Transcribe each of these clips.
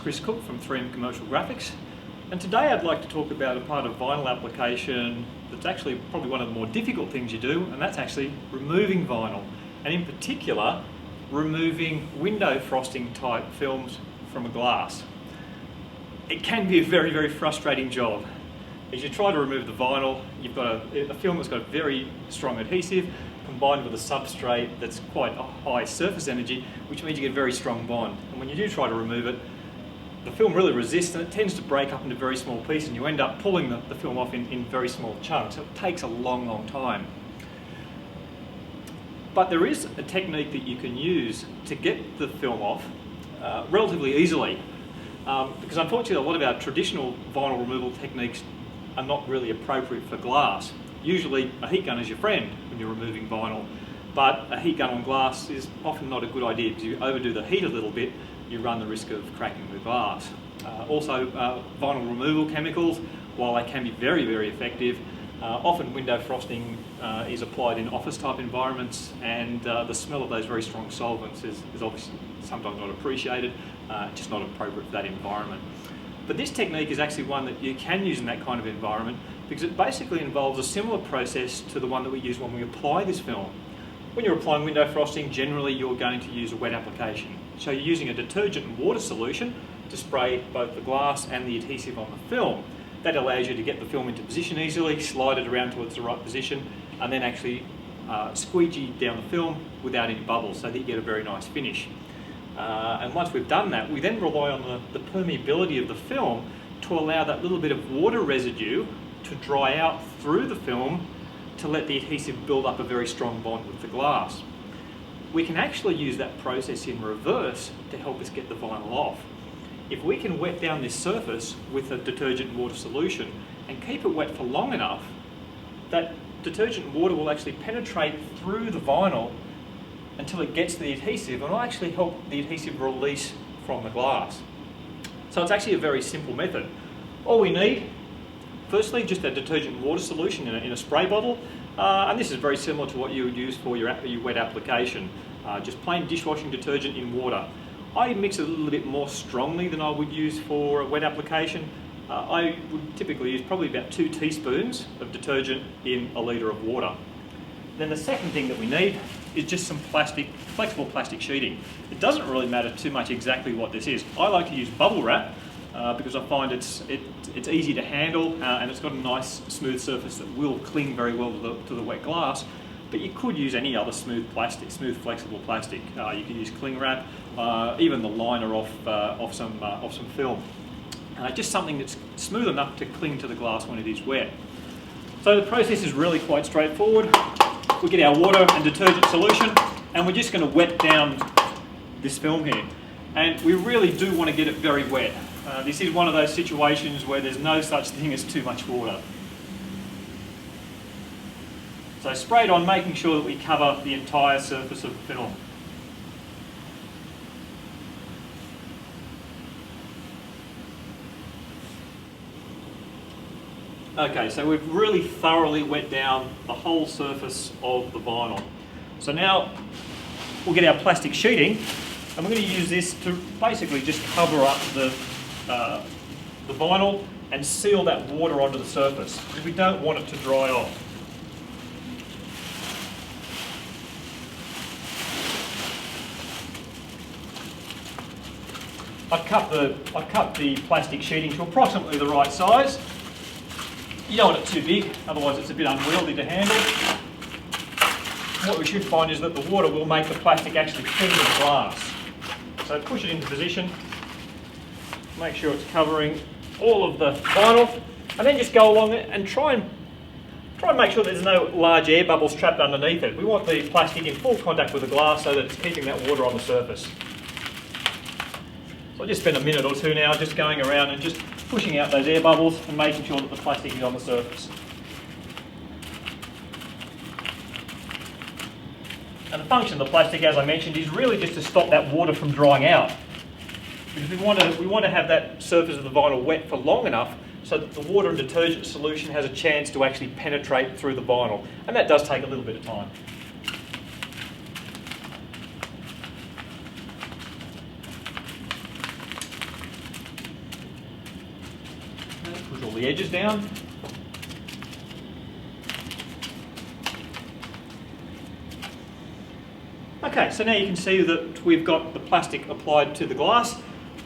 Chris Cook from 3M Commercial Graphics, and today I'd like to talk about a part of vinyl application that's actually probably one of the more difficult things you do, and that's actually removing vinyl, and in particular removing window frosting type films from a glass. It can be a very, very frustrating job. As you try to remove the vinyl, you've got a film that's got a very strong adhesive combined with a substrate that's quite a high surface energy, which means you get a very strong bond. And when you do try to remove it, the film really resists and it tends to break up into very small pieces, and you end up pulling the film off in very small chunks. So it takes a long, long time. But there is a technique that you can use to get the film off relatively easily, because unfortunately a lot of our traditional vinyl removal techniques are not really appropriate for glass. Usually a heat gun is your friend when you're removing vinyl, but a heat gun on glass is often not a good idea because you overdo the heat a little bit, you run the risk of cracking the glass. Also, vinyl removal chemicals, while they can be very, very effective, often window frosting is applied in office type environments, and the smell of those very strong solvents is obviously sometimes not appreciated, just not appropriate for that environment. But this technique is actually one that you can use in that kind of environment because it basically involves a similar process to the one that we use when we apply this film. When you're applying window frosting, generally you're going to use a wet application. So you're using a detergent and water solution to spray both the glass and the adhesive on the film. That allows you to get the film into position easily, slide it around towards the right position, and then actually squeegee down the film without any bubbles so that you get a very nice finish. And once we've done that, we then rely on the permeability of the film to allow that little bit of water residue to dry out through the film to let the adhesive build up a very strong bond with the glass. We can actually use that process in reverse to help us get the vinyl off. If we can wet down this surface with a detergent and water solution and keep it wet for long enough, that detergent and water will actually penetrate through the vinyl until it gets to the adhesive, and will actually help the adhesive release from the glass. So it's actually a very simple method. All we need, firstly, just a detergent and water solution in a spray bottle, and this is very similar to what you would use for your wet application. Just plain dishwashing detergent in water. I mix it a little bit more strongly than I would use for a wet application. I would typically use probably about 2 teaspoons of detergent in a litre of water. Then the second thing that we need is just some flexible plastic sheeting. It doesn't really matter too much exactly what this is. I like to use bubble wrap because I find it's easy to handle and it's got a nice smooth surface that will cling very well to the wet glass. But you could use any other smooth flexible plastic. You could use cling wrap, even the liner off some film. Just something that's smooth enough to cling to the glass when it is wet. So the process is really quite straightforward. We get our water and detergent solution, and we're just going to wet down this film here. And we really do want to get it very wet. This is one of those situations where there's no such thing as too much water. So spray it on, making sure that we cover the entire surface of the film. Okay, so we've really thoroughly wet down the whole surface of the vinyl. So now we'll get our plastic sheeting, and we're going to use this to basically just cover up the vinyl and seal that water onto the surface, because we don't want it to dry off. I've cut the plastic sheeting to approximately the right size. You don't want it too big, otherwise it's a bit unwieldy to handle. What we should find is that the water will make the plastic actually cling to the glass. So push it into position, make sure it's covering all of the vinyl, and then just go along it and try and make sure there's no large air bubbles trapped underneath it. We want the plastic in full contact with the glass so that it's keeping that water on the surface. So I'll just spend a minute or two now just going around and just pushing out those air bubbles and making sure that the plastic is on the surface. And the function of the plastic, as I mentioned, is really just to stop that water from drying out. Because we want to have that surface of the vinyl wet for long enough so that the water and detergent solution has a chance to actually penetrate through the vinyl. And that does take a little bit of time. the edges down. Okay, so now you can see that we've got the plastic applied to the glass.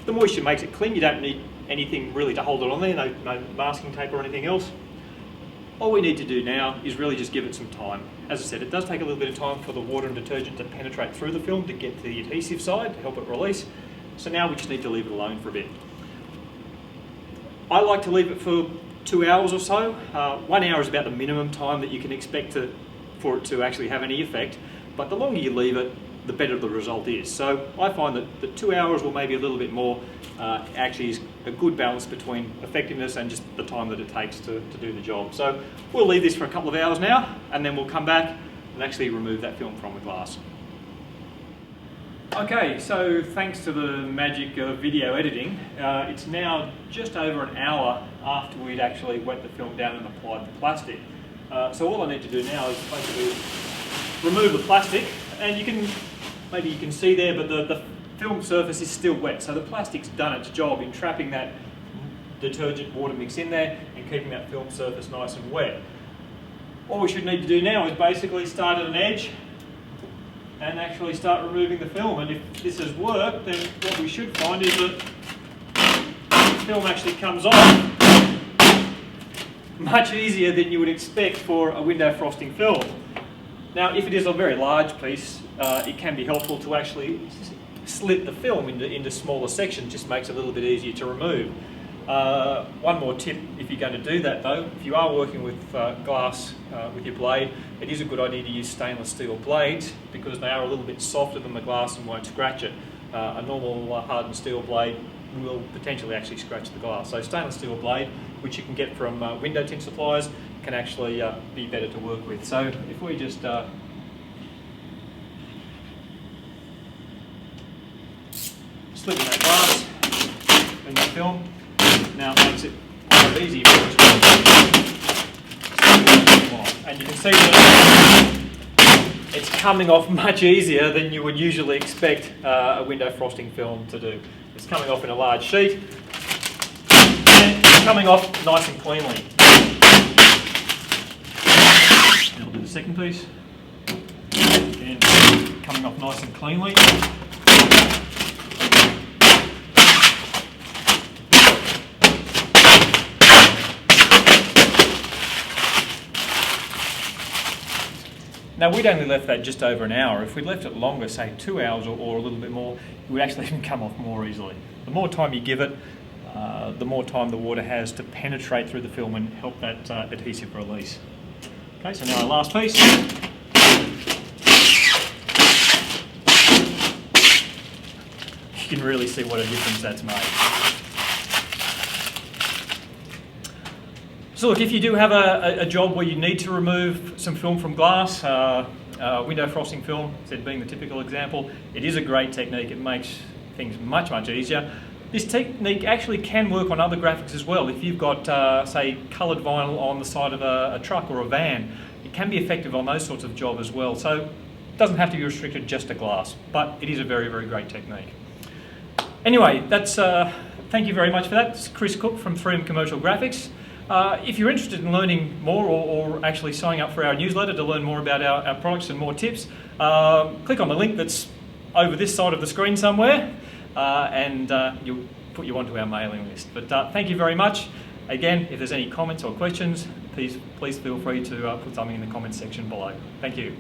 The moisture makes it clean. You don't need anything really to hold it on there, no masking tape or anything else. All we need to do now is really just give it some time. As I said, it does take a little bit of time for the water and detergent to penetrate through the film to get to the adhesive side to help it release. So now we just need to leave it alone for a bit. I like to leave it for 2 hours or so. 1 hour is about the minimum time that you can expect for it to actually have any effect. But the longer you leave it, the better the result is. So I find that the 2 hours or maybe a little bit more actually is a good balance between effectiveness and just the time that it takes to do the job. So we'll leave this for a couple of hours now, and then we'll come back and actually remove that film from the glass. Okay, so thanks to the magic of video editing, it's now just over an hour after we'd actually wet the film down and applied the plastic. So all I need to do now is basically remove the plastic, and maybe you can see there, but the film surface is still wet, so the plastic's done its job in trapping that detergent water mix in there and keeping that film surface nice and wet. All we should need to do now is basically start at an edge and actually start removing the film, and if this has worked, then what we should find is that the film actually comes off much easier than you would expect for a window frosting film. Now, if it is a very large piece, it can be helpful to actually slit the film into smaller sections. Just makes it a little bit easier to remove. One more tip, if you're going to do that though, if you are working with glass with your blade, it is a good idea to use stainless steel blades because they are a little bit softer than the glass and won't scratch it. A normal hardened steel blade will potentially actually scratch the glass. So stainless steel blade, which you can get from window tint suppliers, can actually be better to work with. So if we just slip in that glass and that film, now it makes it quite easy. And you can see that it's coming off much easier than you would usually expect a window frosting film to do. It's coming off in a large sheet and it's coming off nice and cleanly. And I'll do the second piece. Again, coming off nice and cleanly. Now we'd only left that just over an hour. If we'd left it longer, say 2 hours or a little bit more, it would actually even come off more easily. The more time you give it, the more time the water has to penetrate through the film and help that adhesive release. Okay, so now our last piece. You can really see what a difference that's made. So look, if you do have a job where you need to remove some film from glass, window frosting film, said being the typical example, it is a great technique. It makes things much, much easier. This technique actually can work on other graphics as well. If you've got, say, coloured vinyl on the side of a truck or a van, it can be effective on those sorts of jobs as well. So it doesn't have to be restricted just to glass, but it is a very, very great technique. Anyway, that's thank you very much for that. It's Chris Cook from 3M Commercial Graphics. If you're interested in learning more or actually signing up for our newsletter to learn more about our products and more tips, click on the link that's over this side of the screen somewhere and you'll put you onto our mailing list. But thank you very much. Again, if there's any comments or questions, please feel free to put something in the comments section below. Thank you.